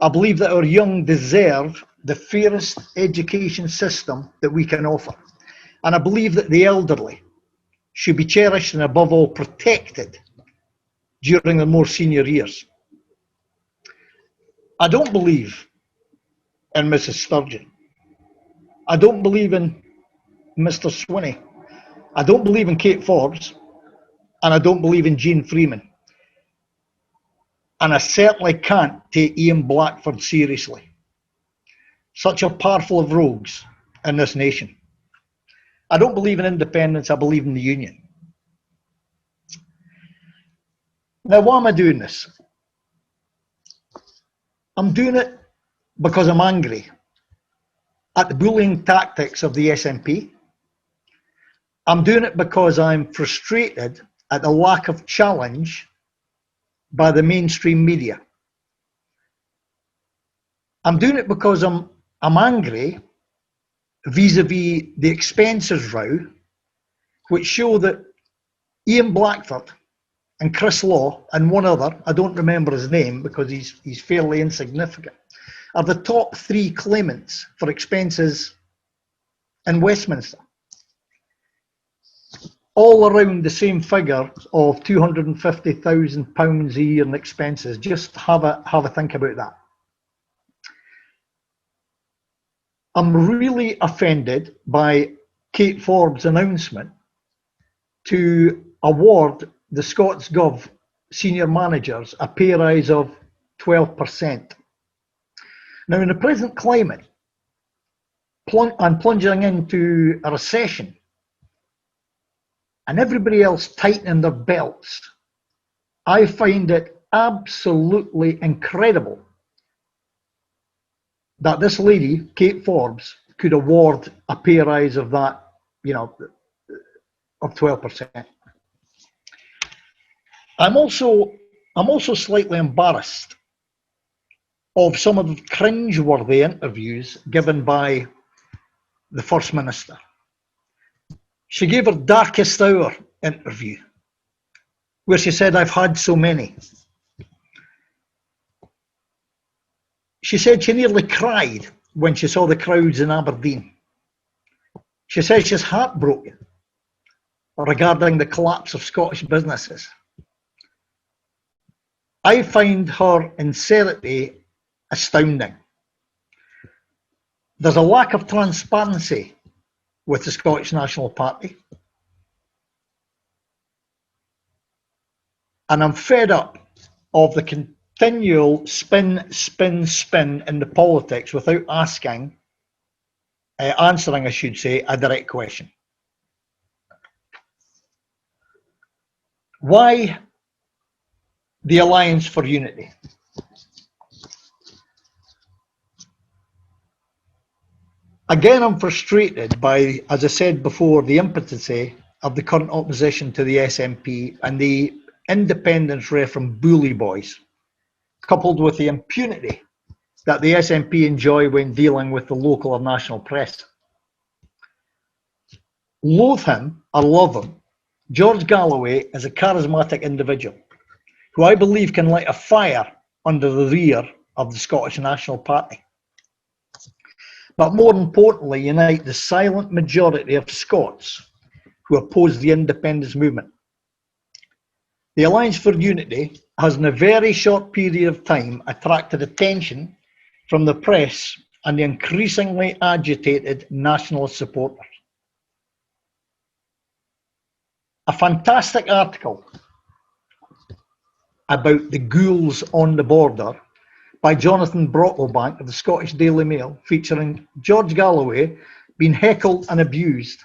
I believe that our young deserve the fairest education system that we can offer. And I believe that the elderly should be cherished and above all protected during their more senior years. I don't believe in Mrs. Sturgeon. I don't believe in Mr. Swinney. I don't believe in Kate Forbes. And I don't believe in Jean Freeman. And I certainly can't take Ian Blackford seriously. Such a powerful of rogues in this nation. I don't believe in independence, I believe in the union. Now, why am I doing this? I'm doing it because I'm angry at the bullying tactics of the SNP. I'm doing it because I'm frustrated at the lack of challenge by the mainstream media. I'm doing it because I'm angry vis-a-vis the expenses row, which show that Ian Blackford and Chris Law and one other, I don't remember his name because he's fairly insignificant, are the top three claimants for expenses in Westminster. All around the same figure of £250,000 a year in expenses. Just have a think about that. I'm really offended by Kate Forbes' announcement to award the ScotsGov senior managers a pay rise of 12%. Now, in the present climate, and plunging into a recession, and everybody else tightening their belts, I find it absolutely incredible that this lady, Kate Forbes, could award a pay rise of that, of 12%. I'm also slightly embarrassed of some of the cringe-worthy interviews given by the First Minister. She gave her darkest hour interview, where she said, "I've had so many." She said she nearly cried when she saw the crowds in Aberdeen. She says she's heartbroken regarding the collapse of Scottish businesses. I find her sincerity astounding. There's a lack of transparency with the Scottish National Party. And I'm fed up of the continual spin in the politics without answering, I should say, a direct question. Why the Alliance for Unity? Again, I'm frustrated by, as I said before, the impotency of the current opposition to the SNP and the independence referendum bully boys, coupled with the impunity that the SNP enjoy when dealing with the local or national press. Loathe him or love him, George Galloway is a charismatic individual who I believe can light a fire under the rear of the Scottish National Party. But more importantly, unite the silent majority of Scots who oppose the independence movement. The Alliance for Unity has in a very short period of time attracted attention from the press and the increasingly agitated nationalist supporters. A fantastic article about the ghouls on the border by Jonathan Brocklebank of the Scottish Daily Mail, featuring George Galloway being heckled and abused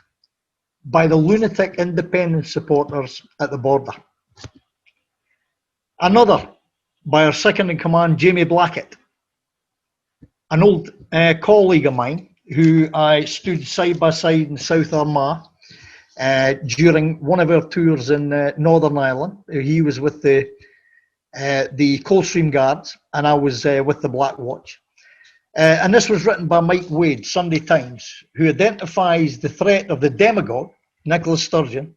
by the lunatic independence supporters at the border. Another by our second-in-command, Jamie Blackett, an old colleague of mine who I stood side by side in South Armagh during one of our tours in Northern Ireland. He was with the Coldstream Guards and I was with the Black Watch. And this was written by Mike Wade, Sunday Times, who identifies the threat of the demagogue, Nicola Sturgeon,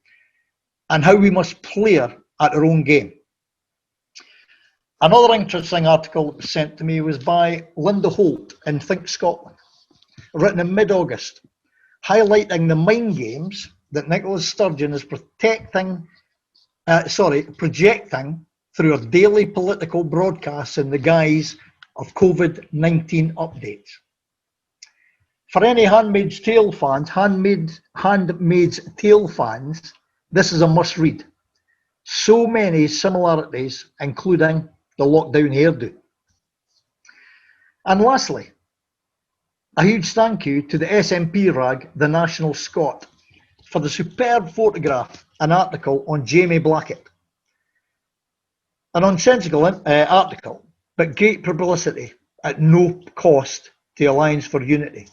and how we must play her at our own game. Another interesting article that was sent to me was by Linda Holt in Think Scotland, written in mid-August, highlighting the mind games that Nicola Sturgeon is projecting through her daily political broadcasts in the guise of COVID-19 updates. For any Handmaid's Tale fans, this is a must-read. So many similarities, including the lockdown hairdo. And lastly, a huge thank you to the SNP rag, The National Scot, for the superb photograph and article on Jamie Blackett. An nonsensical article, but great publicity at no cost to Alliance for Unity.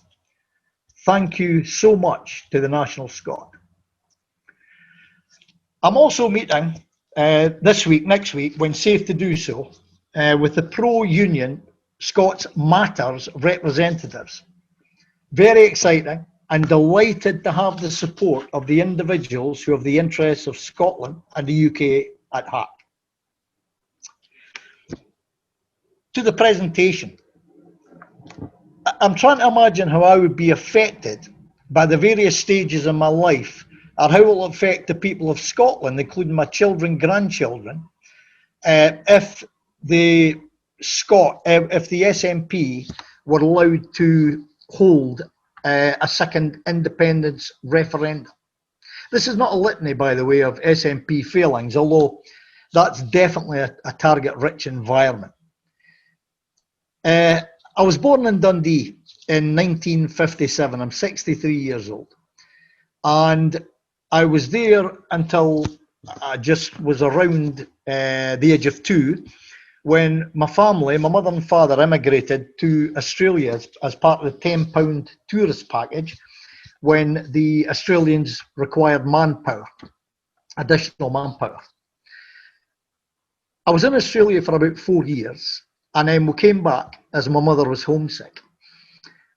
Thank you so much to the National Scot. I'm also meeting next week, when safe to do so, with the pro-union Scots Matters representatives. Very exciting and delighted to have the support of the individuals who have the interests of Scotland and the UK at heart. To the presentation. I'm trying to imagine how I would be affected by the various stages of my life, or how it will affect the people of Scotland, including my children, grandchildren, if the SNP were allowed to hold a second independence referendum. This is not a litany, by the way, of SNP failings, although that's definitely a target-rich environment. I was born in Dundee in 1957. I'm 63 years old. And I was there until I just was around the age of 2, when my family, my mother and father, immigrated to Australia as part of the £10 tourist package when the Australians required manpower, additional manpower. I was in Australia for about 4 years, and then we came back as my mother was homesick.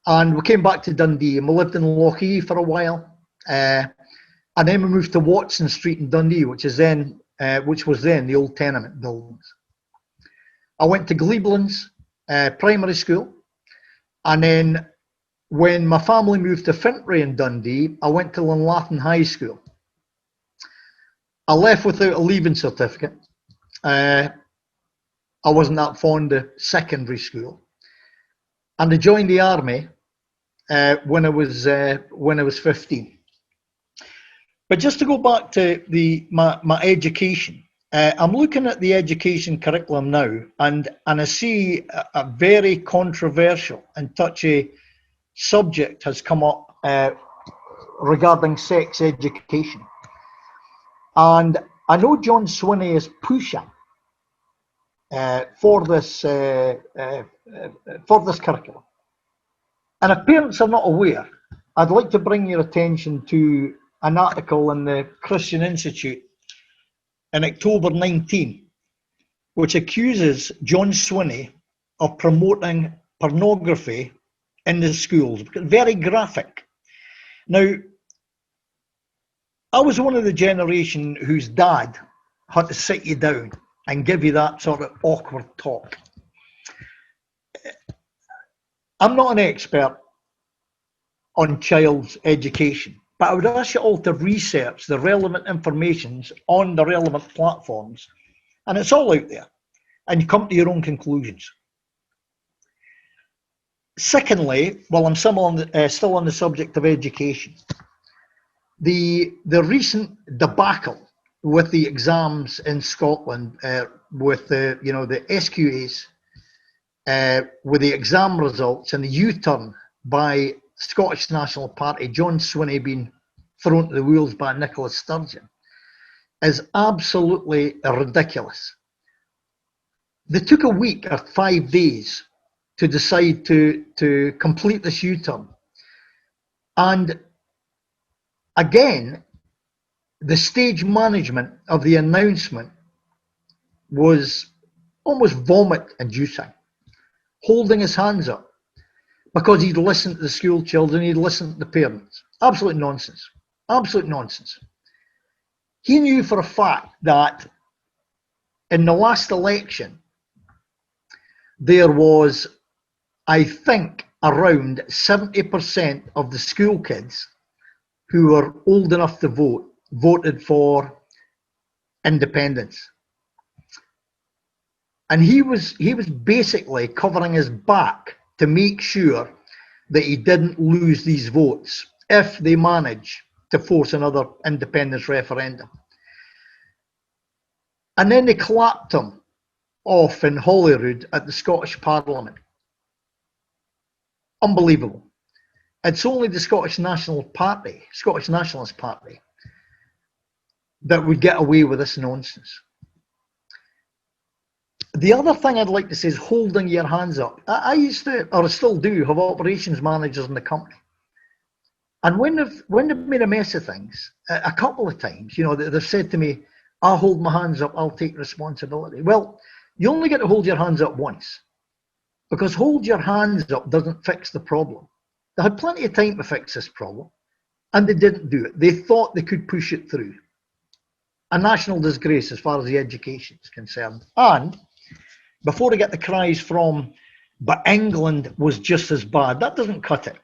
And we came back to Dundee, and we lived in Lochee for a while. And then we moved to Watson Street in Dundee, which was then the old tenement buildings. I went to Gleeblands primary school, and then when my family moved to Fintry in Dundee, I went to Lunlatin High School. I left without a leaving certificate. I wasn't that fond of secondary school, and I joined the army when I was 15. But just to go back to my education, I'm looking at the education curriculum now, and I see a very controversial and touchy subject has come up regarding sex education. And I know John Swinney is pushing for this curriculum. And if parents are not aware, I'd like to bring your attention to an article in the Christian Institute in October 19, which accuses John Swinney of promoting pornography in the schools. Very graphic. Now, I was one of the generation whose dad had to sit you down and give you that sort of awkward talk. I'm not an expert on child's education, but I would ask you all to research the relevant information on the relevant platforms, and it's all out there, and you come to your own conclusions. Secondly, while I'm still on the subject of education, the recent debacle with the exams in Scotland, with the SQAs, with the exam results and the U-turn by Scottish National Party, John Swinney being thrown to the wheels by Nicola Sturgeon, is absolutely ridiculous. They took a week or 5 days to decide to complete this U-turn. And again, the stage management of the announcement was almost vomit-inducing, holding his hands up because he'd listened to the school children, he'd listened to the parents. Absolute nonsense. Absolute nonsense. He knew for a fact that in the last election, there was, I think, around 70% of the school kids who were old enough to vote voted for independence. And he was basically covering his back to make sure that he didn't lose these votes if they manage to force another independence referendum. And then they clapped him off in Holyrood at the Scottish Parliament. Unbelievable. It's only the Scottish Nationalist Party, that would get away with this nonsense. The other thing I'd like to say is holding your hands up. I used to, or I still do, have operations managers in the company. And when they've made a mess of things, a couple of times, you know, they've said to me, I'll hold my hands up, I'll take responsibility. Well, you only get to hold your hands up once, because hold your hands up doesn't fix the problem. They had plenty of time to fix this problem, and they didn't do it. They thought they could push it through. A national disgrace as far as the education is concerned. And before I get the cries from, but England was just as bad, that doesn't cut it.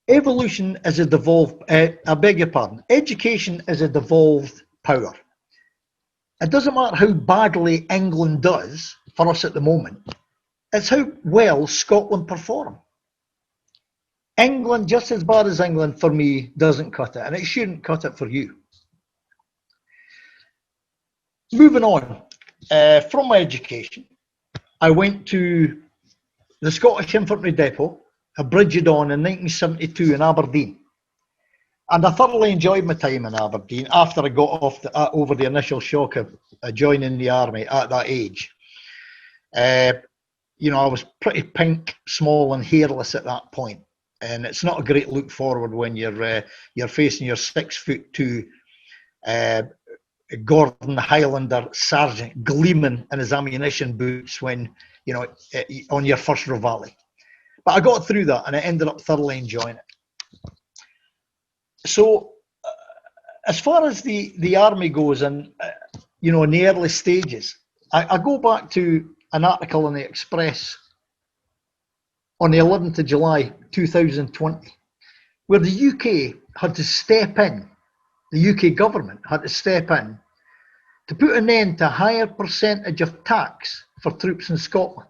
Evolution is a devolved, I beg your pardon, education is a devolved power. It doesn't matter how badly England does for us at the moment, it's how well Scotland perform. England, just as bad as England for me, doesn't cut it, and it shouldn't cut it for you. Moving on, from my education, I went to the Scottish Infantry Depot, a Bridge of Dawn in 1972 in Aberdeen. And I thoroughly enjoyed my time in Aberdeen after I got off over the initial shock of joining the army at that age. You know, I was pretty pink, small and hairless at that point. And it's not a great look forward when you're facing your 6'2" Gordon Highlander sergeant gleaming in his ammunition boots when, you know, on your first reveille. But I got through that and I ended up thoroughly enjoying it. So as far as the army goes, and you know, in the early stages, I go back to an article in the Express on the 11th of July 2020, where the UK had to step in, the UK government had to step in to put an end to a higher percentage of tax for troops in Scotland.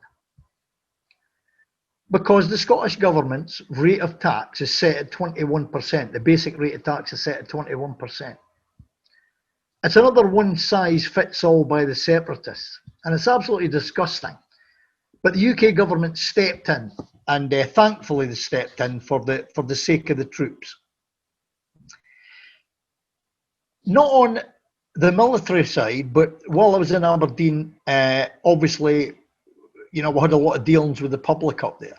Because the Scottish government's rate of tax is set at 21%. The basic rate of tax is set at 21%. It's another one-size-fits-all by the separatists, and it's absolutely disgusting. But the UK government stepped in, and thankfully they stepped in for the sake of the troops. Not on the military side, but while I was in Aberdeen, obviously, you know, we had a lot of dealings with the public up there.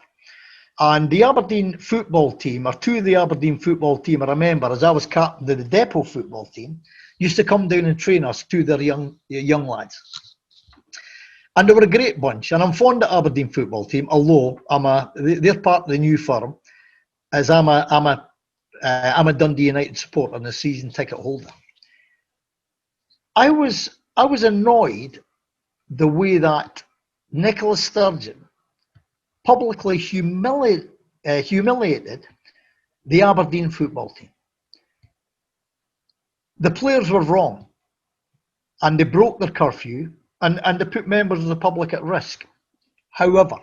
And the Aberdeen football team, or two of the Aberdeen football team, I remember, as I was captain of the depot football team, used to come down and train us, two of their young lads. And they were a great bunch. And I'm fond of Aberdeen football team, although they're part of the new firm, as I'm a Dundee United supporter and a season ticket holder. I was annoyed the way that Nicola Sturgeon publicly humiliated the Aberdeen football team. The players were wrong, and they broke their curfew, and they put members of the public at risk. However,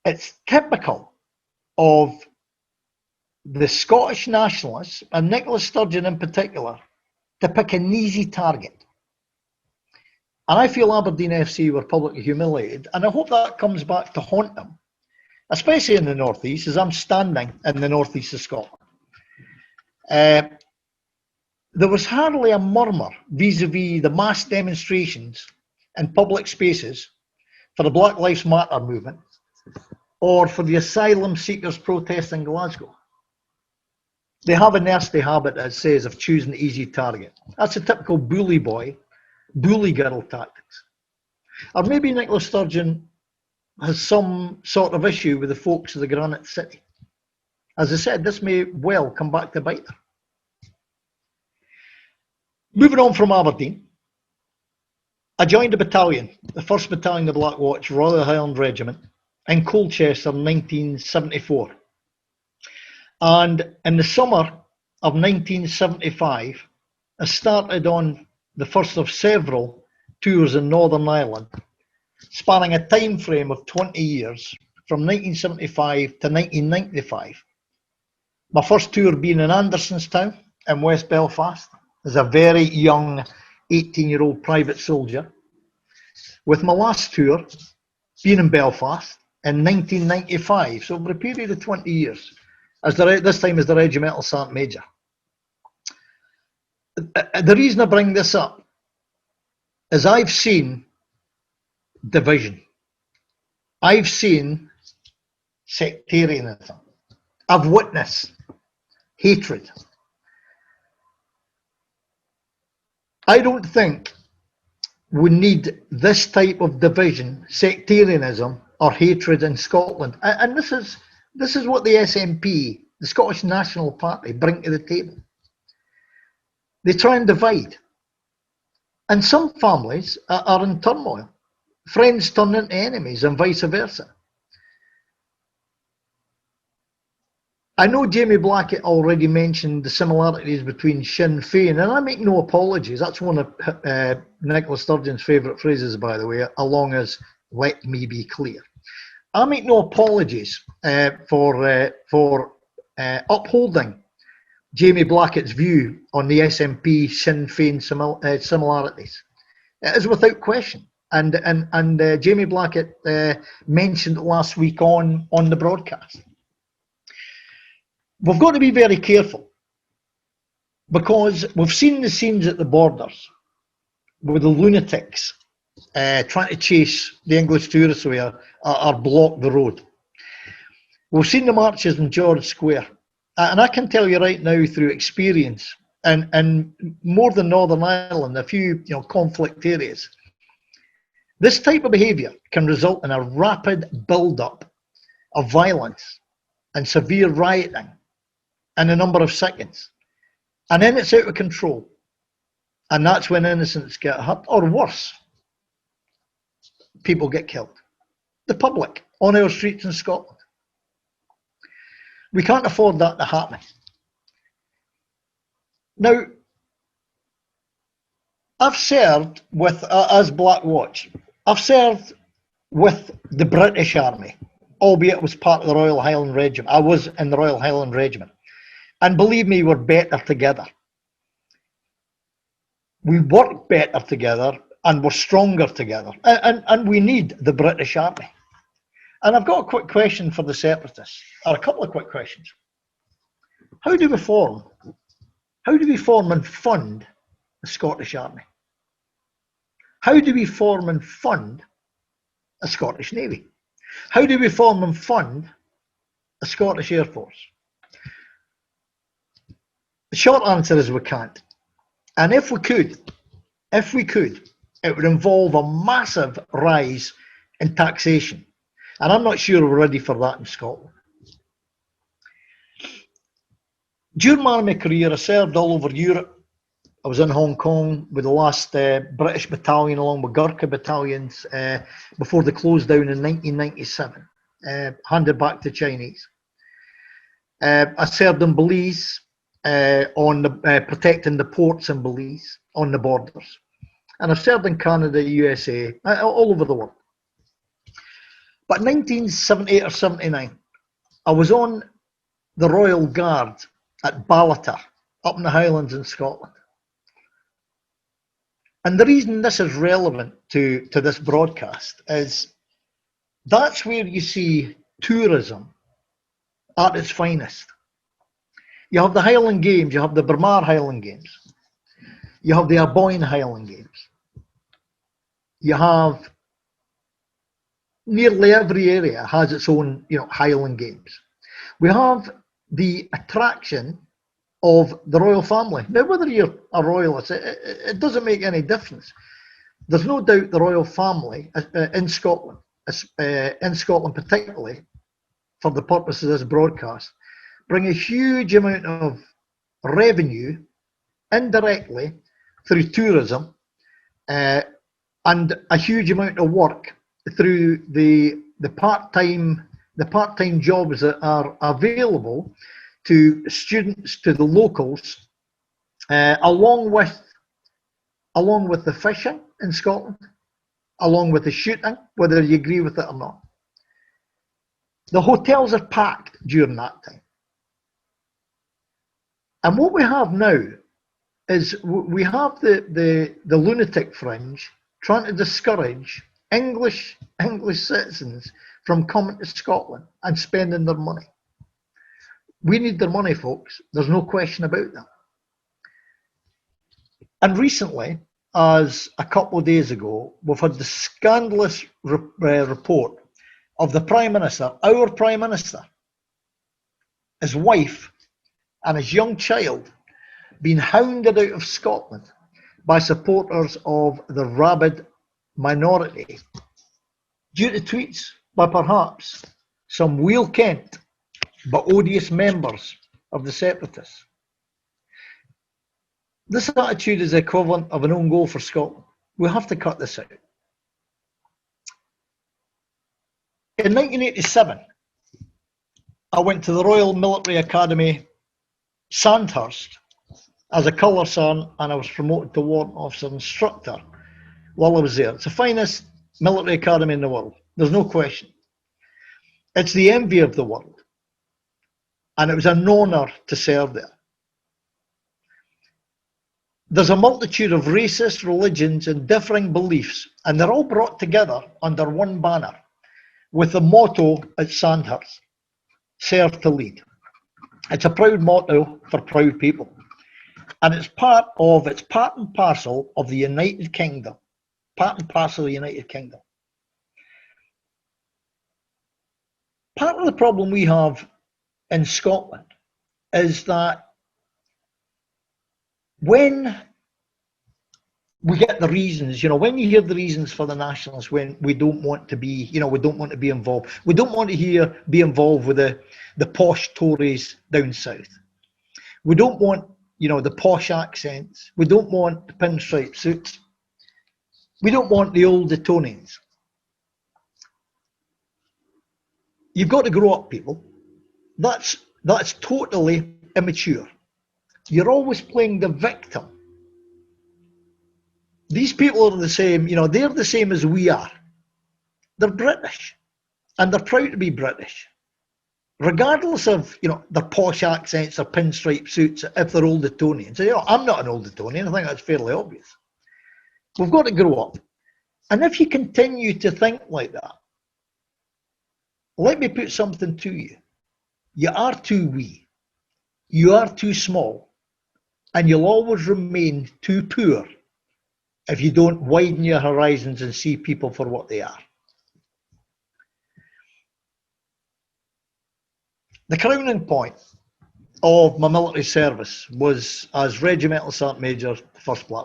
it's typical of the Scottish nationalists, and Nicola Sturgeon in particular, to pick an easy target. And I feel Aberdeen FC were publicly humiliated, and I hope that comes back to haunt them, especially in the North East, as I'm standing in the North East of Scotland. There was hardly a murmur vis-a-vis the mass demonstrations in public spaces for the Black Lives Matter movement or for the asylum seekers protest in Glasgow. They have a nasty habit, as it says, of choosing the easy target. That's a typical bully boy, bully girl tactics. Or maybe Nicola Sturgeon has some sort of issue with the folks of the Granite City. As I said, this may well come back to bite her. Moving on from Aberdeen, I joined a battalion, the 1st Battalion of Black Watch, Royal Highland Regiment, in Colchester in 1974. And in the summer of 1975, I started on the first of several tours in Northern Ireland, spanning a time frame of 20 years, from 1975 to 1995. My first tour being in Andersonstown in West Belfast as a very young 18-year-old private soldier, with my last tour being in Belfast in 1995, so over a period of 20 years, this time as the Regimental Sergeant Major. The reason I bring this up is I've seen division. I've seen sectarianism. I've witnessed hatred. I don't think we need this type of division, sectarianism or hatred in Scotland. And this is what the SNP, the Scottish National Party, bring to the table. They try and divide. And some families are in turmoil. Friends turn into enemies and vice versa. I know Jamie Blackett already mentioned the similarities between Sinn Féin, and I make no apologies. That's one of Nicola Sturgeon's favourite phrases, by the way, along as "let me be clear." I make no apologies for upholding Jamie Blackett's view on the SNP Sinn Féin similarities. It is without question, and Jamie Blackett mentioned it last week on the broadcast. We've got to be very careful, because we've seen the scenes at the borders with the lunatics trying to chase the English tourists away or block the road. We've seen the marches in George Square, and I can tell you right now through experience, and more than Northern Ireland, a few conflict areas, this type of behaviour can result in a rapid build-up of violence and severe rioting in a number of seconds, and then it's out of control, and that's when innocents get hurt, or worse, people get killed. The public on our streets in Scotland. We can't afford that to happen. Now, I've served with, as Black Watch, I've served with the British Army, albeit it was part of the Royal Highland Regiment. I was in the Royal Highland Regiment. And believe me, we're better together. We work better together, and we're stronger together. And we need the British Army. And I've got a quick question for the separatists, or a couple of quick questions. How do we form and fund the Scottish Army? How do we form and fund a Scottish Navy? How do we form and fund a Scottish Air Force? The short answer is we can't. And if we could, it would involve a massive rise in taxation. And I'm not sure we're ready for that in Scotland. During my career, I served all over Europe. I was in Hong Kong with the last British battalion, along with Gurkha battalions, before they closed down in 1997, handed back to Chinese. I served in Belize, protecting the ports in Belize, on the borders. And I've served in Canada, USA, all over the world. But in 1978 or 79, I was on the Royal Guard at Ballater, up in the Highlands in Scotland. And the reason this is relevant to this broadcast is that's where you see tourism at its finest. You have the Highland Games, you have the Braemar Highland Games, you have the Aboyne Highland Games, you have nearly every area has its own Highland Games. We have the attraction of the royal family. Now, whether you're a royalist, it doesn't make any difference. There's no doubt the royal family in Scotland particularly, for the purpose of this broadcast, bring a huge amount of revenue indirectly through tourism and a huge amount of work through the part-time jobs that are available to students, to the locals, along with the fishing in Scotland, along with the shooting, whether you agree with it or not. The hotels are packed during that time. And what we have now is we have the lunatic fringe trying to discourage English citizens from coming to Scotland and spending their money. We need their money, folks. There's no question about that. And recently, as a couple of days ago, we've had the scandalous report of the Prime Minister, our Prime Minister, his wife and his young child being hounded out of Scotland by supporters of the rabid minority due to tweets by perhaps some well-kent but odious members of the separatists. This attitude is the equivalent of an own goal for Scotland. We have to cut this out. In 1987, I went to the Royal Military Academy, Sandhurst, as a colour sergeant, and I was promoted to warrant officer instructor while I was there. It's the finest military academy in the world. There's no question. It's the envy of the world. And it was an honour to serve there. There's a multitude of races, religions, and differing beliefs, and they're all brought together under one banner with the motto at Sandhurst, serve to lead. It's a proud motto for proud people. And it's part and parcel of the United Kingdom. Part and parcel of the United Kingdom. Part of the problem we have in Scotland is that when we get the reasons, when you hear the reasons for the nationalists, when we don't want to be, we don't want to be involved. We don't want to be involved with the posh Tories down south. We don't want, the posh accents. We don't want the pinstripe suits. We don't want the old Etonians. You've got to grow up, people. That's totally immature. You're always playing the victim. These people are the same, they're the same as we are. They're British, and they're proud to be British. Regardless of, their posh accents, their pinstripe suits, if they're old Etonians. I'm not an old Etonian, I think that's fairly obvious. We've got to grow up. And if you continue to think like that, let me put something to you. You are too wee. You are too small. And you'll always remain too poor if you don't widen your horizons and see people for what they are. The crowning point of my military service was as Regimental Sergeant Major, 1st Black